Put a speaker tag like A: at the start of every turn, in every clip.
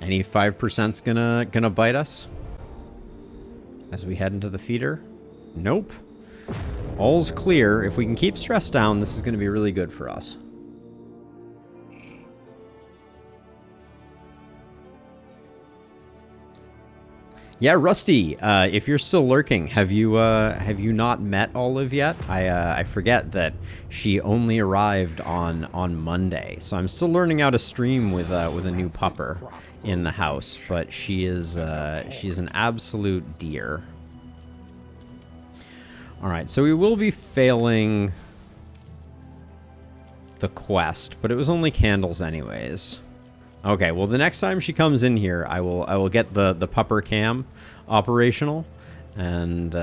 A: Any 5%'s gonna bite us as we head into the feeder? Nope. All's clear. If we can keep stress down, this is gonna be really good for us. Yeah, Rusty, if you're still lurking, have you not met Olive yet? I forget that she only arrived on Monday, so I'm still learning how to stream with a new pupper in the house. But she's an absolute dear. All right, so we will be failing the quest, but it was only candles anyways. Okay, well, the next time she comes in here, I will get the pupper cam operational, and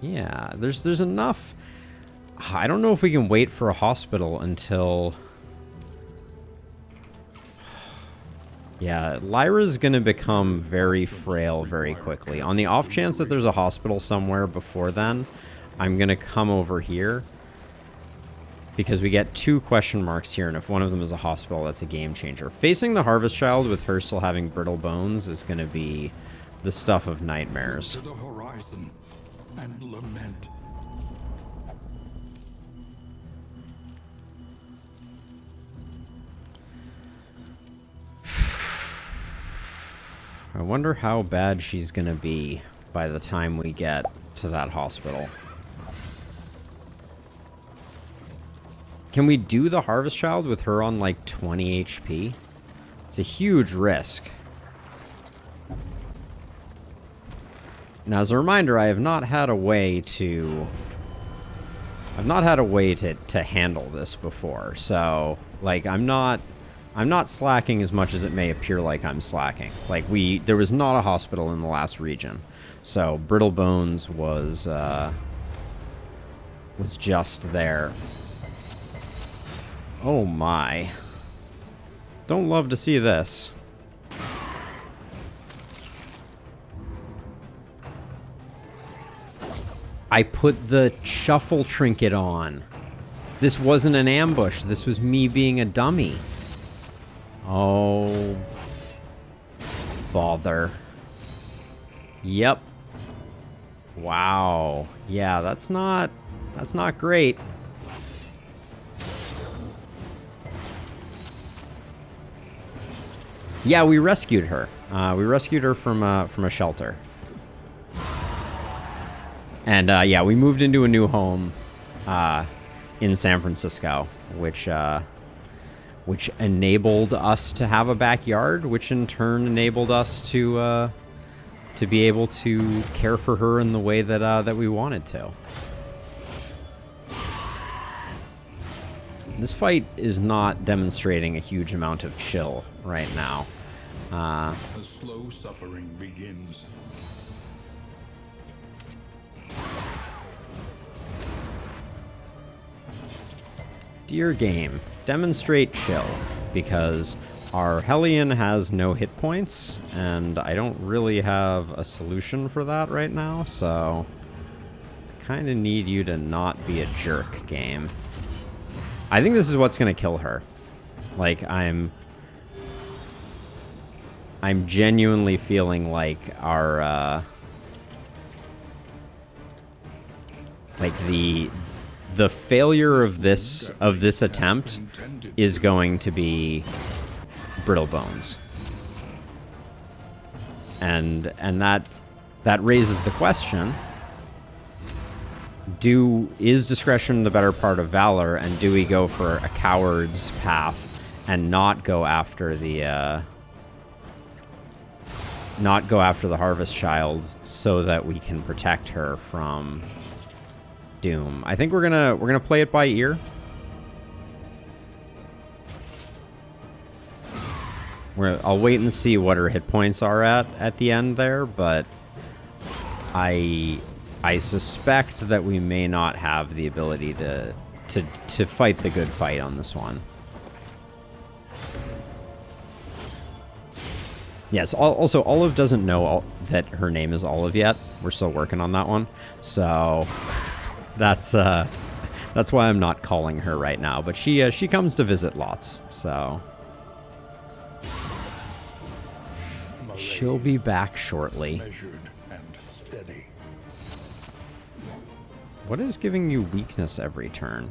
A: yeah, there's enough. I don't know if we can wait for a hospital until. Yeah, Lyra's gonna become very frail very quickly. On the off chance that there's a hospital somewhere before then, I'm gonna come over here. Because we get 2 question marks here, and if one of them is a hospital, that's a game changer. Facing the Harvest Child with her still having brittle bones is going to be the stuff of nightmares.
B: To the horizon and lament.
A: I wonder how bad she's going to be by the time we get to that hospital. Can we do the Harvest Child with her on like 20 HP? It's a huge risk. Now, as a reminder, I have not had a way to... to handle this before, so like I'm not slacking as much as it may appear like I'm slacking. Like there was not a hospital in the last region, so Brittle Bones was just there. Oh my. Don't love to see this. I put the shuffle trinket on. This wasn't an ambush. This was me being a dummy. Oh. Bother. Yep. Wow. Yeah, that's not great. Yeah, we rescued her. We rescued her from a shelter. And yeah, we moved into a new home in San Francisco, which enabled us to have a backyard, which in turn enabled us to be able to care for her in the way that that we wanted to. This fight is not demonstrating a huge amount of chill right now.
B: A slow suffering begins.
A: Dear game, demonstrate chill, because our Hellion has no hit points, and I don't really have a solution for that right now, so I kind of need you to not be a jerk, game. I think this is what's going to kill her. Like, I'm genuinely feeling like our, like the failure of this attempt is going to be Brittle Bones. And that raises the question, is discretion the better part of valor, and do we go for a coward's path and not go after the Harvest Child so that we can protect her from doom? I think we're gonna play it by ear. I'll wait and see what her hit points are at the end there, but I suspect that we may not have the ability to fight the good fight on this one. Yes, also, Olive doesn't know that her name is Olive yet. We're still working on that one. So that's why I'm not calling her right now. But she comes to visit lots, so... She'll be back shortly.
B: Measured and steady.
A: What is giving you weakness every turn?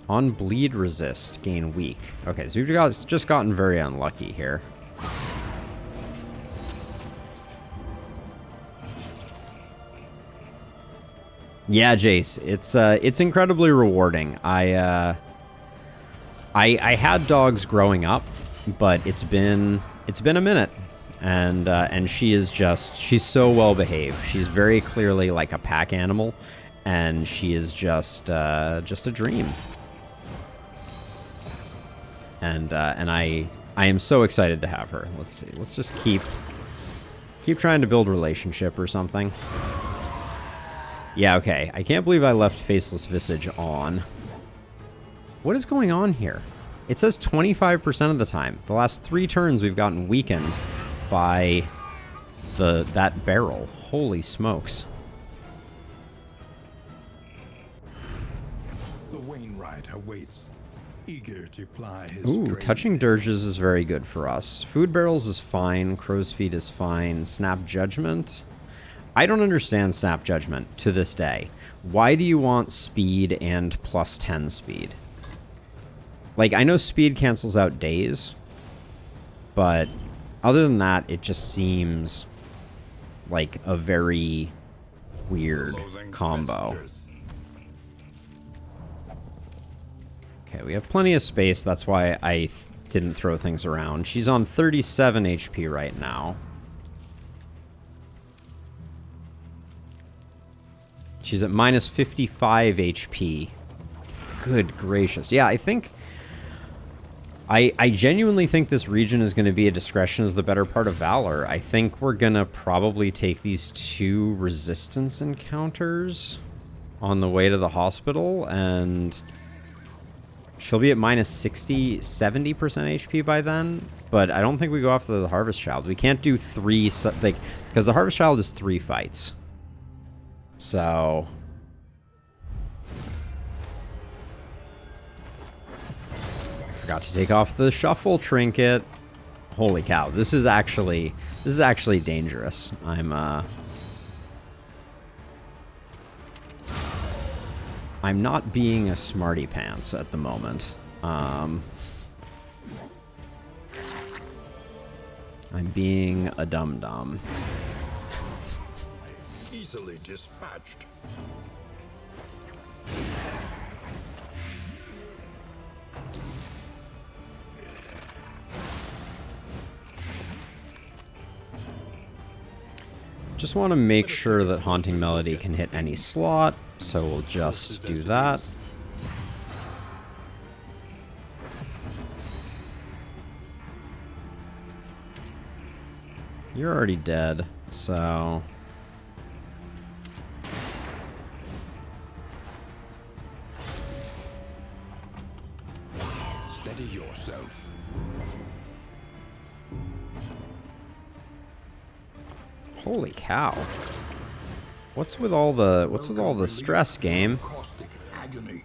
A: On bleed resist, gain weak. Okay, so we've just gotten very unlucky here. Yeah, Jace, it's incredibly rewarding. I had dogs growing up, but it's been a minute, and she's so well behaved. She's very clearly like a pack animal, and she is just a dream. And I am so excited to have her. Let's see. Let's just keep trying to build relationship or something. Yeah, okay. I can't believe I left Faceless Visage on. What is going on here? It says 25% of the time. The last 3 turns we've gotten weakened by that barrel. Holy smokes.
B: The Wainwright awaits, eager to ply his
A: Ooh,
B: trade.
A: touching dirges is very good for us. Food barrels is fine. Crow's feet is fine. Snap judgment. I don't understand Snap Judgment to this day. Why do you want speed and plus 10 speed? Like, I know speed cancels out days, but other than that, it just seems like a very weird combo.
B: Masters.
A: Okay, we have plenty of space. That's why I didn't throw things around. She's on 37 HP right now. She's at minus 55 HP. Good gracious. Yeah, I think... I genuinely think this region is going to be a discretion is the better part of valor. I think we're going to probably take these 2 resistance encounters on the way to the hospital, and she'll be at minus 60, 70% HP by then, but I don't think we go after the Harvest Child. We can't do 3, like, because the Harvest Child is 3 fights. So... I forgot to take off the shuffle trinket. Holy cow, this is actually dangerous. I'm not being a smarty pants at the moment. I'm being a dum-dum.
B: Easily dispatched.
A: Just want to make sure that Haunting Melody can hit any slot, so we'll just do that. You're already dead, so...
B: Steady yourself.
A: Holy cow. What's with all the stress, game?
B: Caustic agony.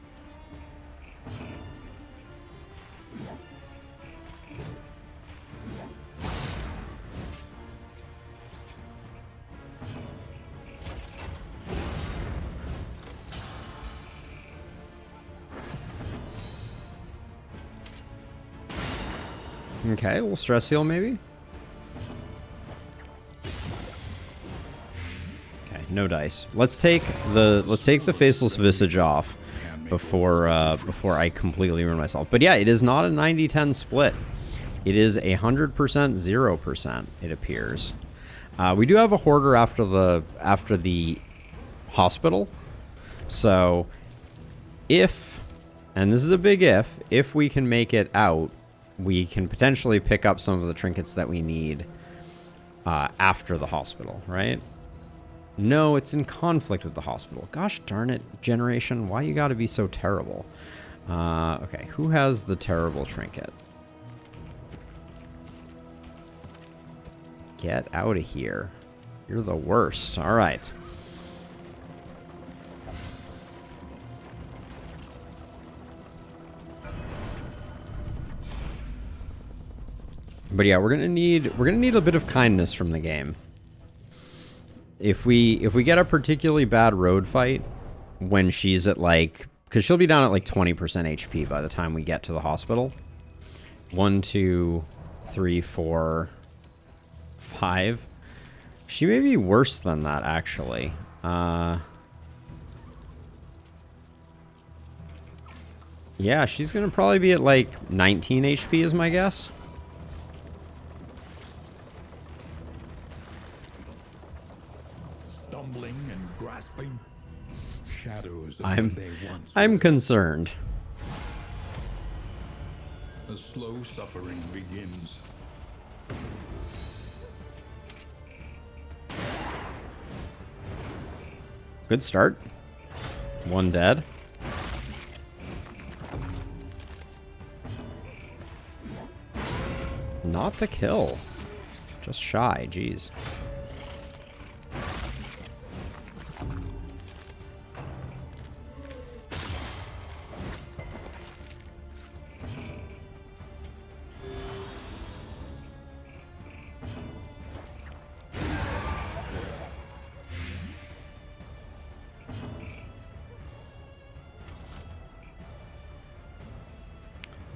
A: Okay, a little stress heal maybe. Okay, no dice. Let's take the Faceless Visage off before I completely ruin myself. But yeah, it is not a 90-10 split. It is 100% 0%, it appears. We do have a hoarder after the hospital. So if, and this is a big if we can make it out, we can potentially pick up some of the trinkets that we need after the hospital, right? No, it's in conflict with the hospital. Gosh darn it, Generation. Why you gotta be so terrible? Okay, who has the terrible trinket? Get out of here. You're the worst. All right. But yeah, we're gonna need a bit of kindness from the game. If we get a particularly bad road fight when she's at like, because she'll be down at like 20% HP by the time we get to the hospital. 1, 2, 3, 4, 5. She may be worse than that actually. Yeah, she's gonna probably be at like 19 HP is my guess.
B: Stumbling and grasping. Shadows of
A: I'm
B: what they once
A: I'm
B: were.
A: concerned.
B: The slow suffering begins.
A: Good start. 1 dead. Not the kill. Just shy, jeez.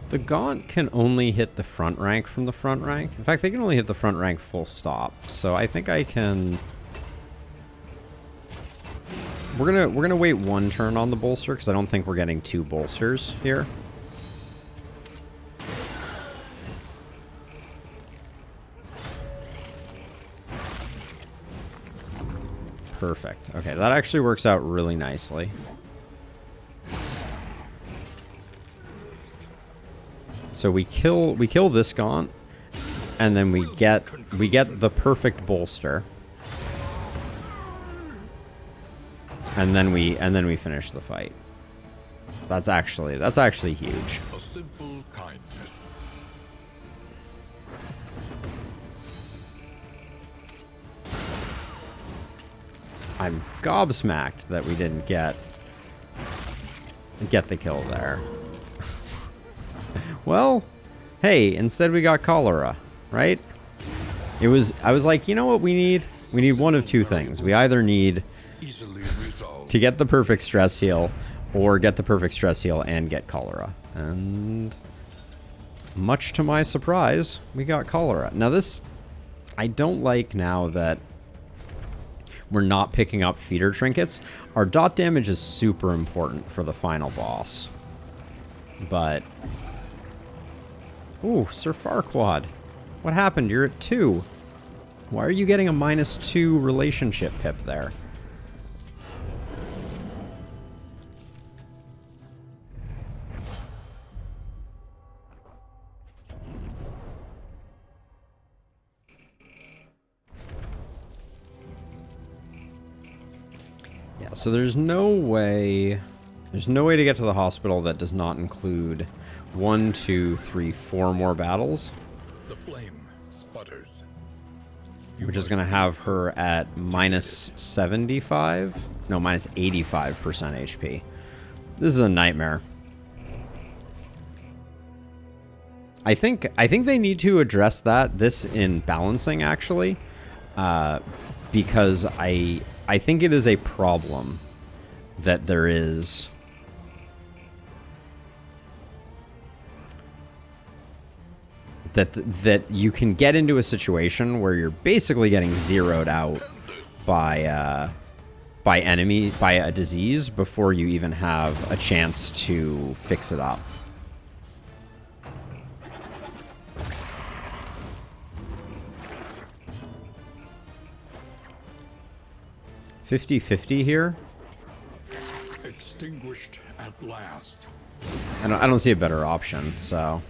A: The Gaunt can only hit the front rank from the front rank. In fact, they can only hit the front rank full stop. So I think I can... We're gonna wait 1 turn on the bolster because I don't think we're getting 2 bolsters here. Perfect. Okay, that actually works out really nicely. So we kill this Gaunt, and then we get the perfect bolster, and then we finish the fight. That's actually huge.
B: A simple kindness.
A: I'm gobsmacked that we didn't get the kill there. Well, hey, instead we got cholera, right? I was like, you know what we need? We need one of 2 things. We either need
B: Easily resolved.
A: to get the perfect stress heal, or get the perfect stress heal and get cholera. And much to my surprise, we got cholera. Now this, I don't like now that we're not picking up feeder trinkets. Our dot damage is super important for the final boss. But... Ooh, Sir Farquaad. What happened? You're at 2. Why are you getting a -2 relationship pip there? Yeah, so there's no way to get to the hospital that does not include 1, 2, 3, 4 more battles.
B: The flame sputters.
A: We're just gonna have her at -75? No, -85% HP. This is a nightmare. I think they need to address this in balancing actually, because I think it is a problem that there is. That you can get into a situation where you're basically getting zeroed out by a disease before you even have a chance to fix it up. $50-50 here.
B: Extinguished at last.
A: I don't see a better option, so.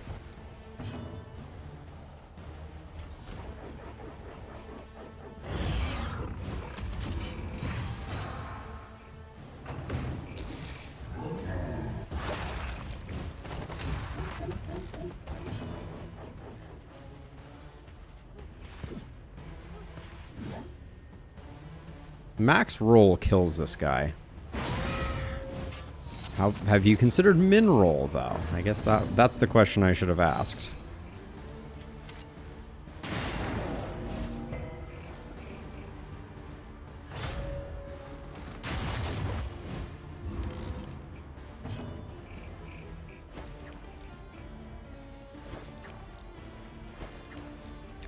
A: Max roll kills this guy. How have you considered min roll though? I guess that's the question I should have asked.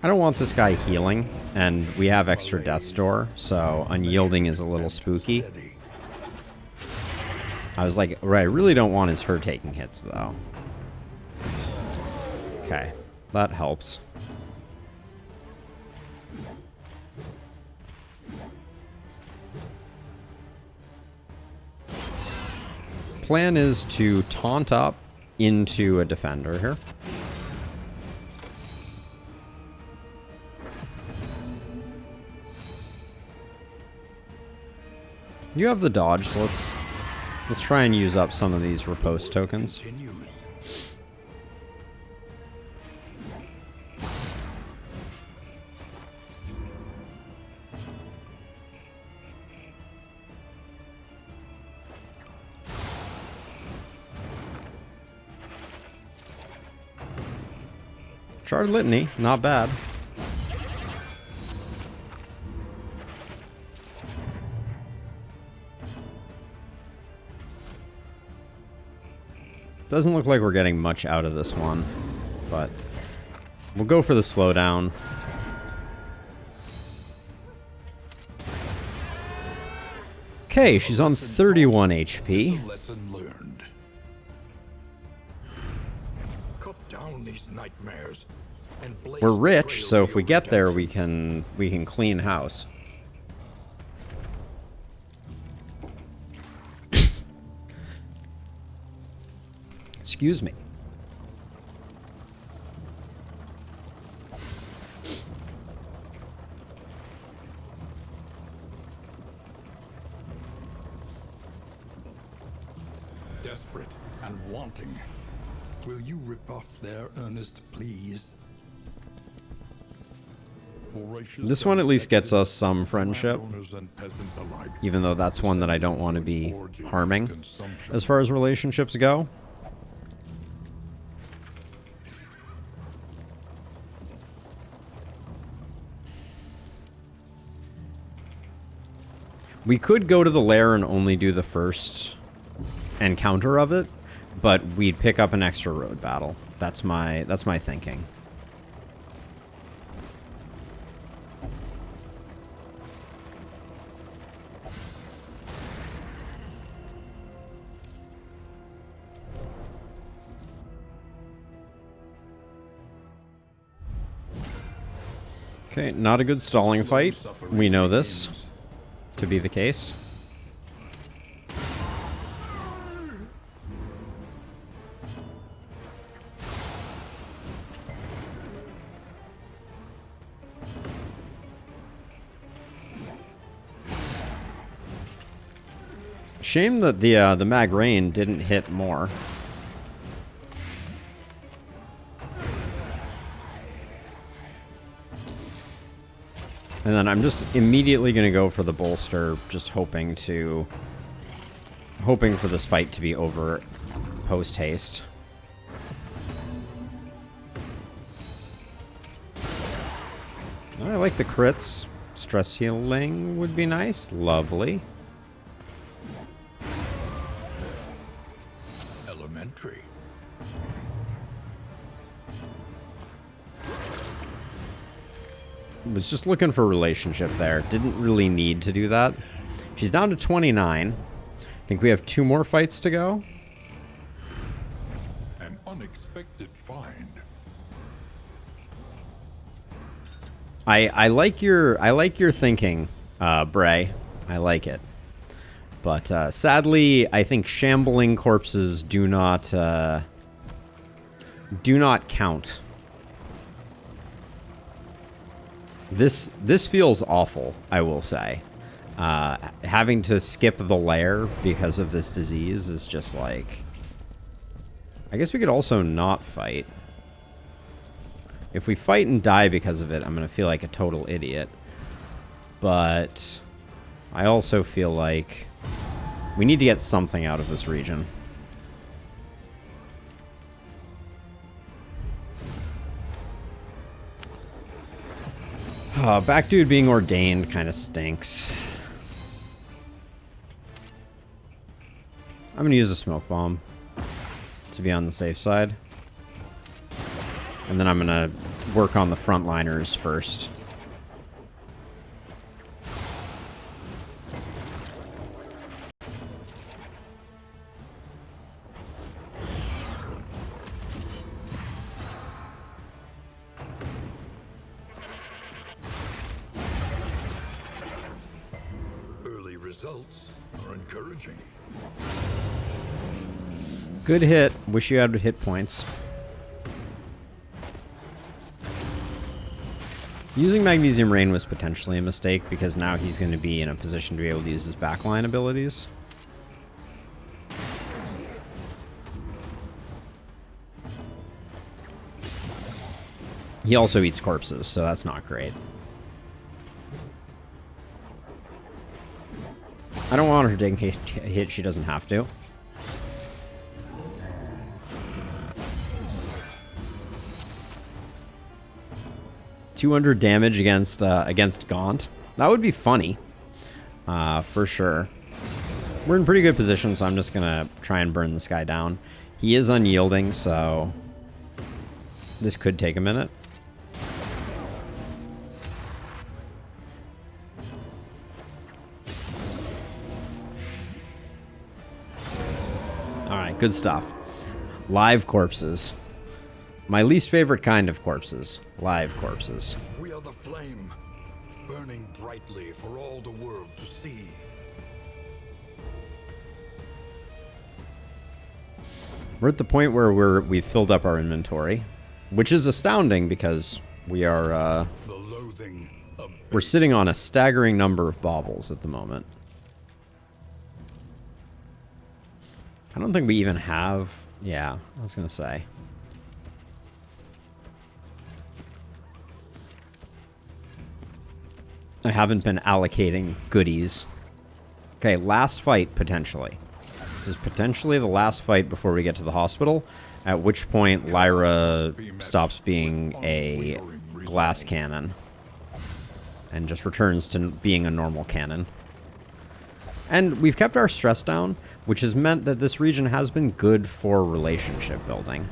A: I don't want this guy healing, and we have extra Death's Door, so unyielding is a little spooky. I was like, right, I really don't want his her taking hits, though. Okay, that helps. Plan is to taunt up into a defender here. You have the dodge, so let's try and use up some of these riposte tokens. Shard Litany, not bad. Doesn't look like we're getting much out of this one, but we'll go for the slowdown. Okay, she's on 31 HP.
B: Lesson learned. Cut down these nightmares and blaze
A: We're
B: the
A: rich,
B: trail
A: so
B: to
A: if we
B: your
A: get there,
B: redemption.
A: we can clean house. Excuse me.
B: Desperate and wanting. Will you rebuff their earnest pleas?
A: This one at least gets us some friendship, even though that's one that I don't want to be harming as far as relationships go. We could go to the lair and only do the first encounter of it, but we'd pick up an extra road battle. That's my thinking. Okay, not a good stalling fight. We know this to be the case. Shame that the Mag Rain didn't hit more. And then I'm just immediately going to go for the bolster, just hoping for this fight to be over post-haste. I like the crits. Stress healing would be nice. Lovely.
B: Elementary.
A: Was just looking for relationship there. Didn't really need to do that. She's down to 29. I think we have 2 more fights to go.
B: An unexpected find.
A: I like your thinking, Bray. I like it. But sadly, I think shambling corpses do not count. This feels awful, I will say. Having to skip the lair because of this disease is just like... I guess we could also not fight. If we fight and die because of it, I'm going to feel like a total idiot. But I also feel like we need to get something out of this region. Back dude being ordained kind of stinks. I'm going to use a smoke bomb to be on the safe side. And then I'm going to work on the frontliners first.
B: Early results are encouraging.
A: Good hit. Wish you had hit points. Using Magnesium Rain was potentially a mistake because now he's going to be in a position to be able to use his backline abilities. He also eats corpses, so that's not great. I don't want her to take a hit she doesn't have to. $200 damage against Gaunt. That would be funny, for sure. We're in pretty good position, so I'm just gonna try and burn this guy down. He is unyielding, so this could take a minute. All right, good stuff. Live corpses. My least favorite kind of corpses. Live corpses.
B: We are the flame, burning brightly for all the world to see.
A: We're at the point where we've filled up our inventory, which is astounding because we are
B: The loathing of
A: we're sitting on a staggering number of baubles at the moment. I don't think we even have... Yeah, I was gonna say. I haven't been allocating goodies. Okay, last fight, potentially. This is potentially the last fight before we get to the hospital, at which point Lyra stops being a glass cannon and just returns to being a normal cannon. And we've kept our stress down, which has meant that this region has been good for relationship building.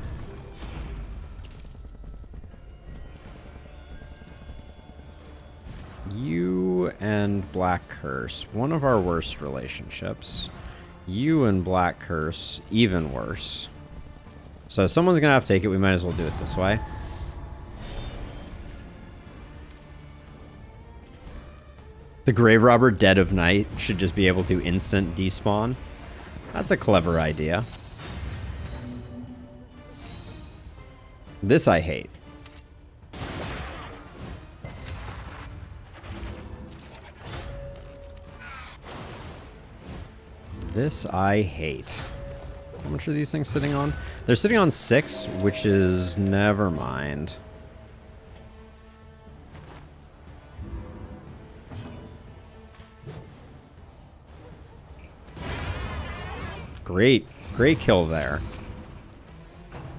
A: You and Black Curse, one of our worst relationships. You and Black Curse, even worse. So someone's gonna have to take it. We might as well do it this way. The Grave Robber Dead of Night should just be able to instant despawn. That's a clever idea. This I hate. This I hate. How much are these things sitting on? They're sitting on 6, which is... never mind. Great. Great kill there.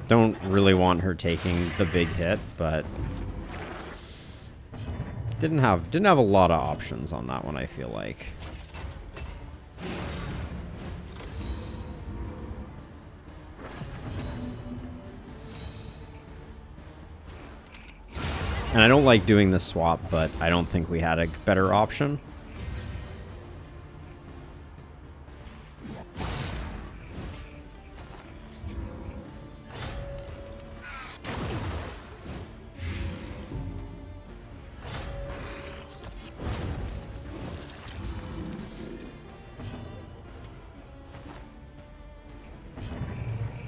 A: Don't really want her taking the big hit, but... Didn't have a lot of options on that one, I feel like. And I don't like doing this swap, but I don't think we had a better option.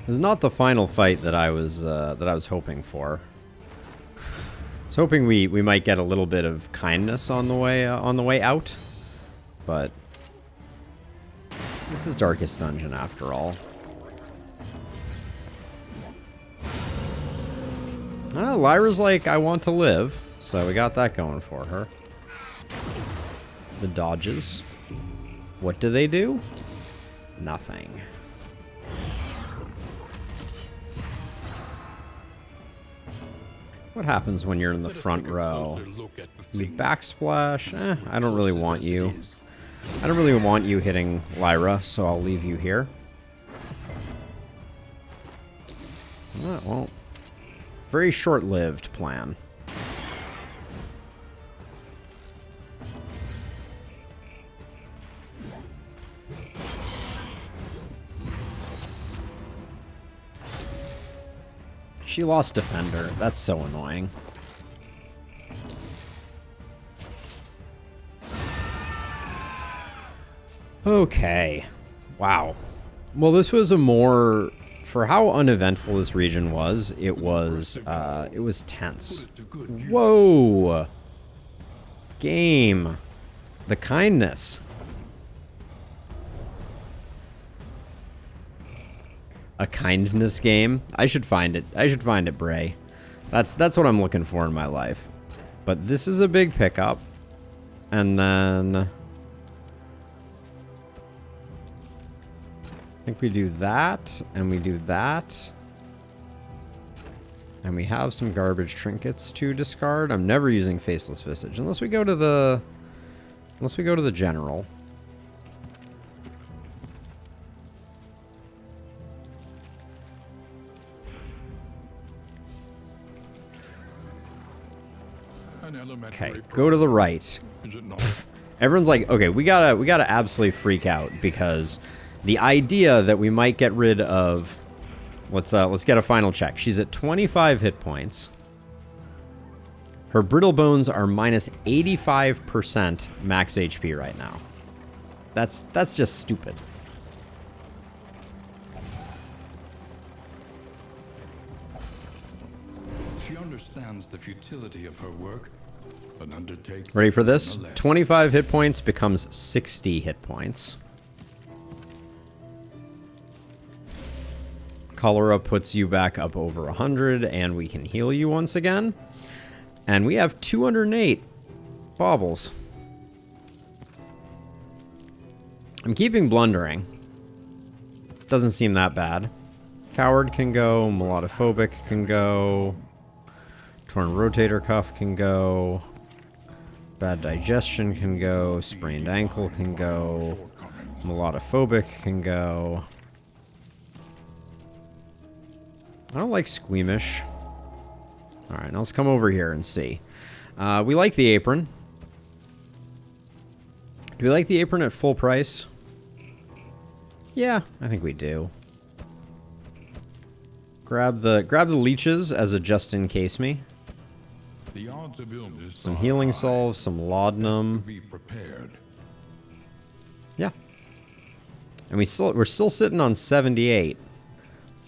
A: This is not the final fight that I was hoping for. I was hoping we might get a little bit of kindness on the way out, but this is Darkest Dungeon after all. Lyra's like, I want to live, so we got that going for her. The dodges. What do? Nothing. What happens when you're in the front row? You backsplash? I don't really want you. I don't really want you hitting Lyra, so I'll leave you here. Well, very short-lived plan. She lost Defender. That's so annoying. Okay. Wow. Well, this was a more... For how uneventful this region was, it was tense. Whoa! Game. The kindness. A kindness game? I should find it. I should find it, Bray. That's what I'm looking for in my life. But this is a big pickup. And then... I think we do that, and we do that. And we have some garbage trinkets to discard. I'm never using Faceless Visage unless we go to the general. Okay, go to the right. Everyone's like, okay, we gotta absolutely freak out because the idea that we might get rid of... Let's get a final check. She's at 25 hit points. Her brittle bones are minus 85% max HP right now. That's just stupid.
B: She understands the futility of her work, but undertakes...
A: Ready for this? 25 hit points becomes 60 hit points. Cholera puts you back up over 100, and we can heal you once again. And we have 208 baubles. I'm keeping Blundering. Doesn't seem that bad. Coward can go, Melodophobic can go, Torn Rotator Cuff can go, Bad Digestion can go, Sprained Ankle can go, Melodophobic can go. I don't like Squeamish. Alright, now let's come over here and see. We like the apron. Do we like the apron at full price? Yeah, I think we do. Grab the leeches as a just-in-case me.
B: The odds of illness
A: Some healing salve, some laudanum.
B: be prepared.
A: Yeah. And we're still sitting on 78.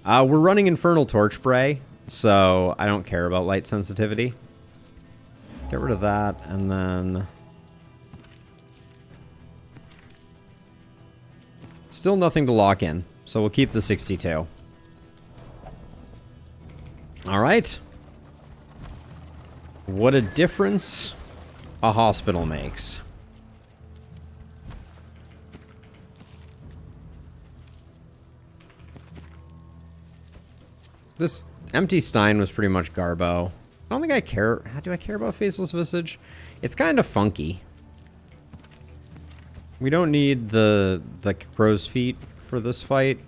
A: We're running Infernal Torch Bray, so I don't care about light sensitivity. Get rid of that, and then... Still nothing to lock in, so we'll keep the 62. Alright. What a difference a hospital makes. This empty Stein was pretty much Garbo. I don't think I care. Do I care about Faceless Visage? It's kind of funky. We don't need the crow's feet for this fight.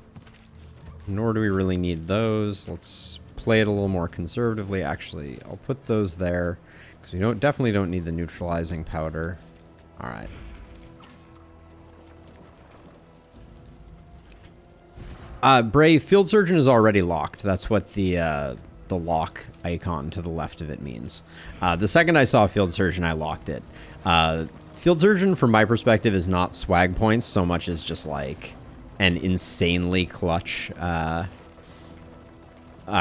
A: Nor do we really need those. Let's play it a little more conservatively. Actually, I'll put those there. Because we definitely don't need the neutralizing powder. Alright. Brave, Field Surgeon is already locked. That's what the lock icon to the left of it means. The second I saw Field Surgeon, I locked it. Field Surgeon, from my perspective, is not swag points so much as just like an insanely clutch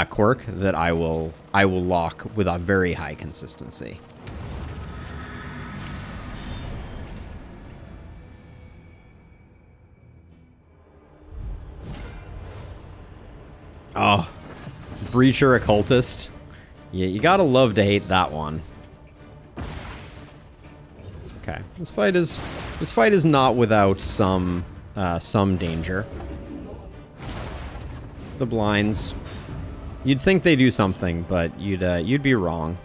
A: quirk that I will lock with a very high consistency. Oh, Breacher Occultist. Yeah, you gotta love to hate that one. Okay, this fight is not without some danger. The blinds. You'd think they do something, but you'd be wrong.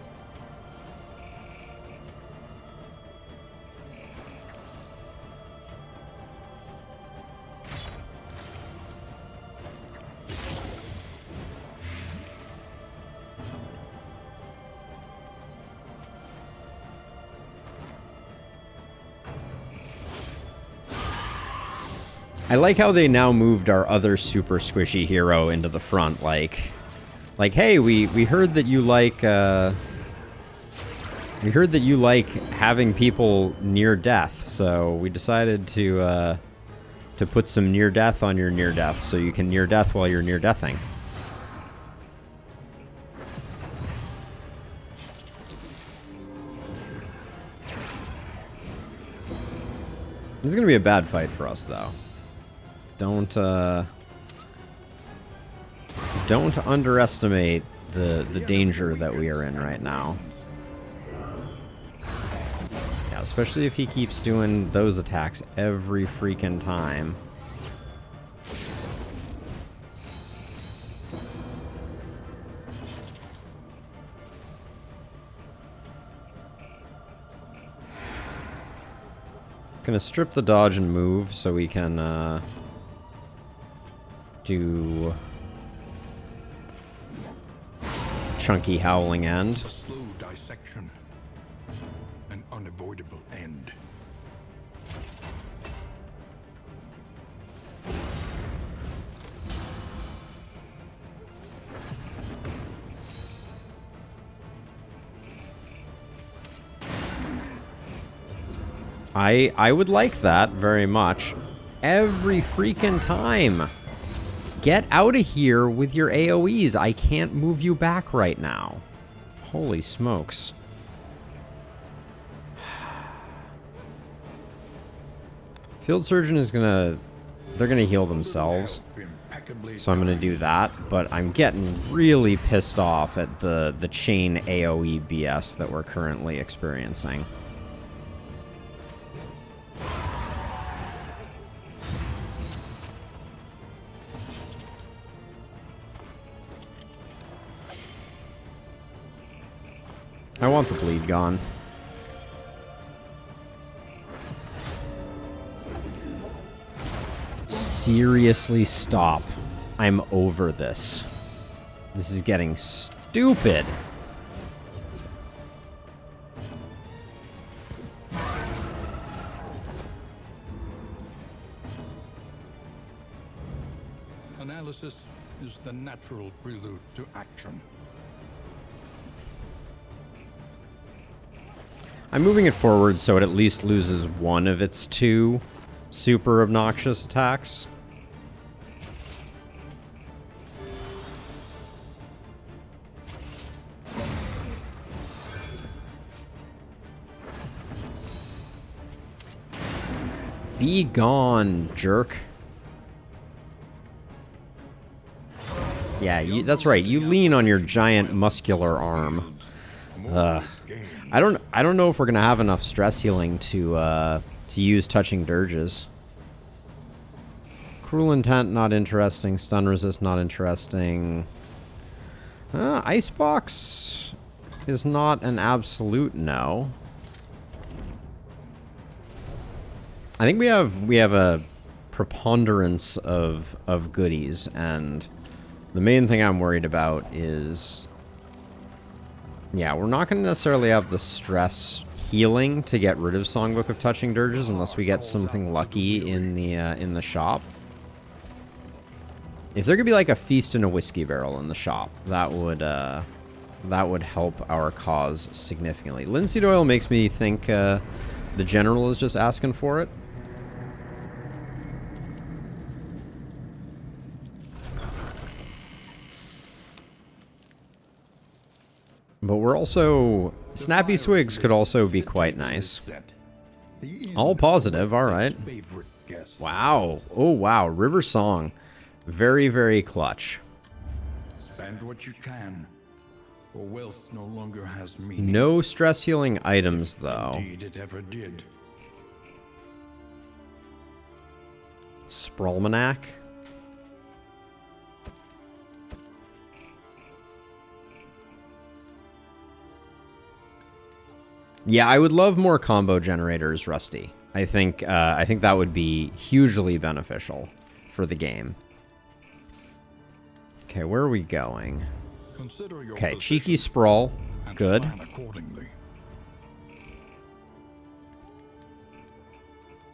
A: I like how they now moved our other super squishy hero into the front, like, hey, we heard that you like, we heard that you like having people near death, so we decided to put some near death on your near death, so you can near death while you're near deathing. This is gonna be a bad fight for us, though. Don't underestimate the danger that we are in right now. Yeah, especially if he keeps doing those attacks every freaking time. Gonna strip the dodge and move so we can do chunky howling end.
B: A slow dissection. An unavoidable end.
A: I would like that very much. Every freaking time. Get out of here with your AoEs. I can't move you back right now. Holy smokes. Field Surgeon is gonna... They're gonna heal themselves. So I'm gonna do that. But I'm getting really pissed off at the chain AoE BS that we're currently experiencing. I want the bleed gone. Seriously, stop. I'm over this. This is getting stupid.
B: Analysis is the natural prelude to action.
A: I'm moving it forward so it at least loses one of its two super obnoxious attacks. Be gone, jerk. Yeah, that's right. You lean on your giant muscular arm. I don't know if we're gonna have enough stress healing to use touching dirges. Cruel Intent, not interesting. Stun Resist, not interesting. Icebox is not an absolute no. I think we have a preponderance of goodies, and the main thing I'm worried about is, yeah, we're not going to necessarily have the stress healing to get rid of Songbook of Touching Dirges unless we get something lucky in the shop. If there could be like a feast and a whiskey barrel in the shop, that would help our cause significantly. Linseed oil makes me think the general is just asking for it. But we're also... Snappy Swigs could also be quite nice. All positive, alright. Wow. Oh, wow. River Song. Very, very clutch.
B: Spend what you can, for wealth no longer has meaning.
A: No stress healing items, though.
B: Indeed it ever did.
A: Sprawlmanac. Yeah, I would love more combo generators, Rusty. I think that would be hugely beneficial for the game. Okay, where are we going? Okay, Cheeky Sprawl. Good.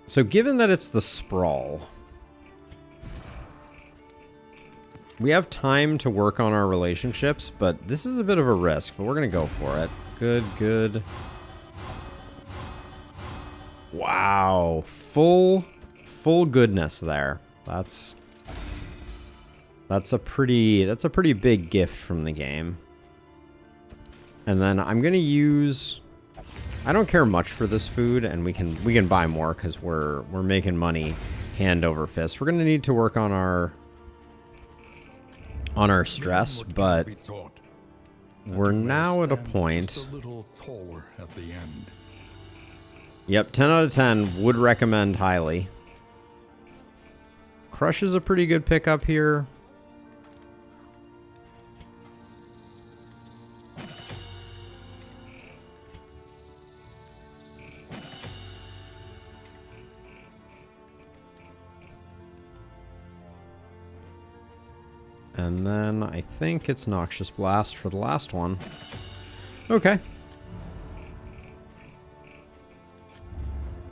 A: So given that it's the Sprawl, We have time to work on our relationships, but this is a bit of a risk, but we're going to go for it. Good, good. Wow. Full goodness there. That's a pretty big gift from the game. And then I'm going to use... I don't care much for this food, and we can buy more because we're making money hand over fist. We're going to need to work on our stress, but we're now at a point. Yep, 10 out of 10 would recommend highly. Crush is a pretty good pickup here. And then I think it's Noxious Blast for the last one. Okay.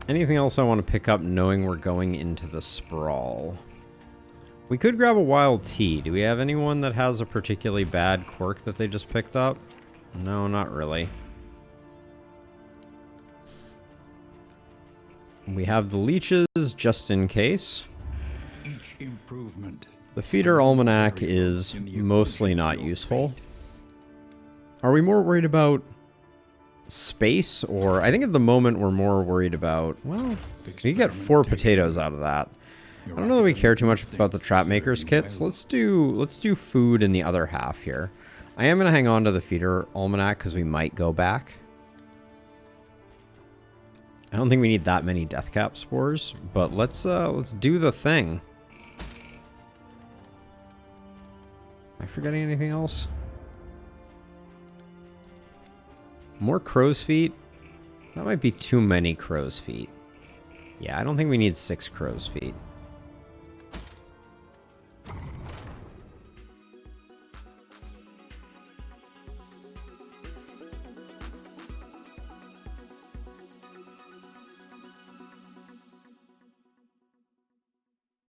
A: Anything else I want to pick up knowing we're going into the Sprawl? We could grab a Wild Tea. Do we have anyone that has a particularly bad quirk that they just picked up? No, not really. We have the leeches just in case.
B: Each improvement.
A: The Feeder Almanac is mostly not useful. Are we more worried about space, or I think at the moment we're more worried about, well, we get 4 potatoes out of that. I don't know that we care too much about the Trapmaker's kits. Let's do food in the other half here. I am going to hang on to the Feeder Almanac because we might go back. I don't think we need that many Deathcap spores, but let's do the thing. Am I forgetting anything else? More crow's feet? That might be too many crow's feet. Yeah, I don't think we need 6 crow's feet.